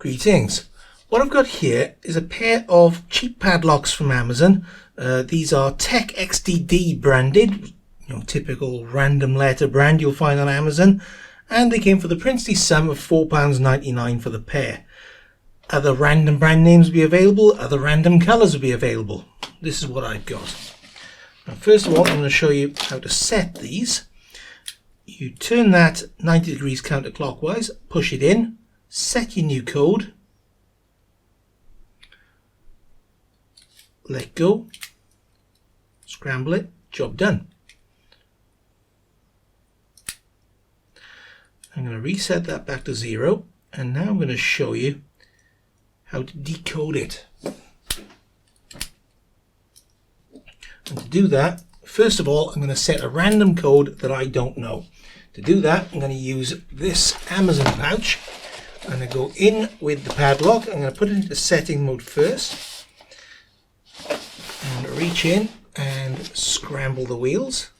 Greetings. What I've got here is a pair of cheap padlocks from Amazon. These are Tech XDD branded, typical random letter brand you'll find on Amazon, and they came for the princely sum of £4.99 for the pair. Other random brand names will be available, other random colours will be available. This is what I've got. Now, first of all, I'm going to show you how to set these. You turn that 90 degrees counterclockwise, push it in, set your new code, let go, scramble it, job done. I'm going to reset that back to 0, and now I'm going to show you how to decode it. And to do that, first of all, I'm going to set a random code that I don't know. To do that, I'm going to use this Amazon pouch. I'm going to go in with the padlock. I'm going to put it into setting mode first. And reach in and scramble the wheels.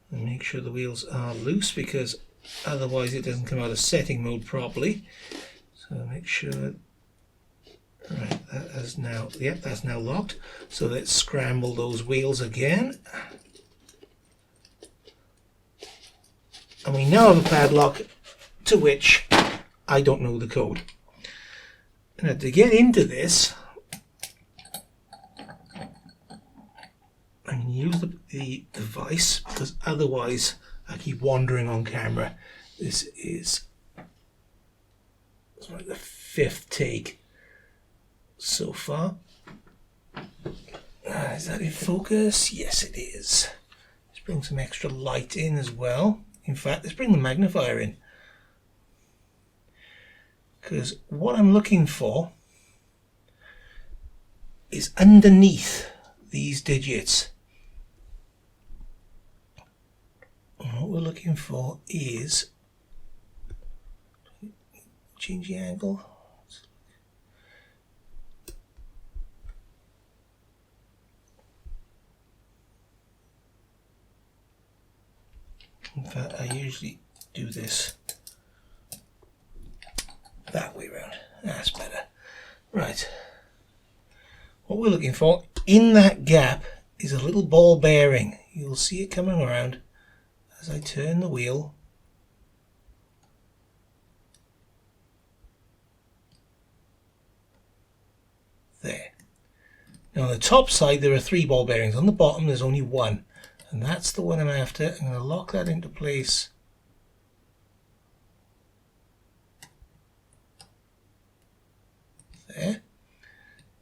And make sure the wheels are loose, because otherwise it doesn't come out of setting mode properly. So make sure, right, that is now, yep, that's now locked. So let's scramble those wheels again. And we now have a padlock to which I don't know the code. Now to get into this, I'm going to use the device, because otherwise I keep wandering on camera. This is like the 5th take so far. Is that in focus? Yes, it is. Let's bring some extra light in as well. In fact, let's bring the magnifier in, because what I'm looking for is underneath these digits. And what we're looking for is, change the angle. In fact, I usually do this that way around. That's better. Right. What we're looking for in that gap is a little ball bearing. You'll see it coming around as I turn the wheel. There. Now on the top side there are 3 ball bearings. On the bottom there's only 1. And that's the one I'm after. I'm going to lock that into place. There.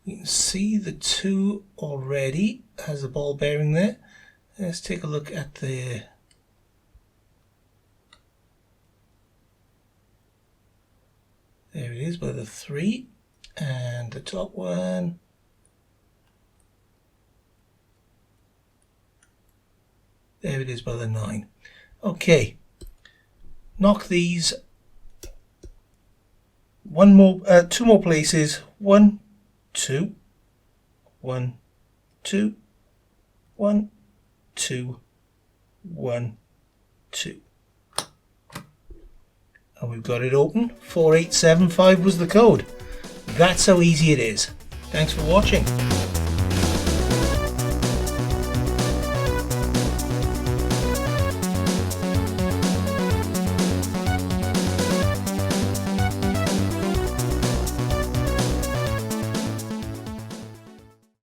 You can see the 2 already has a ball bearing there. Let's take a look at the there it is by the 3, and the top one. There it is by the 9. Okay, knock these 2 more places. 1, 2, 1, 2, 1, 2, 1, 2. And we've got it open. 4875 was the code. That's how easy it is. Thanks for watching.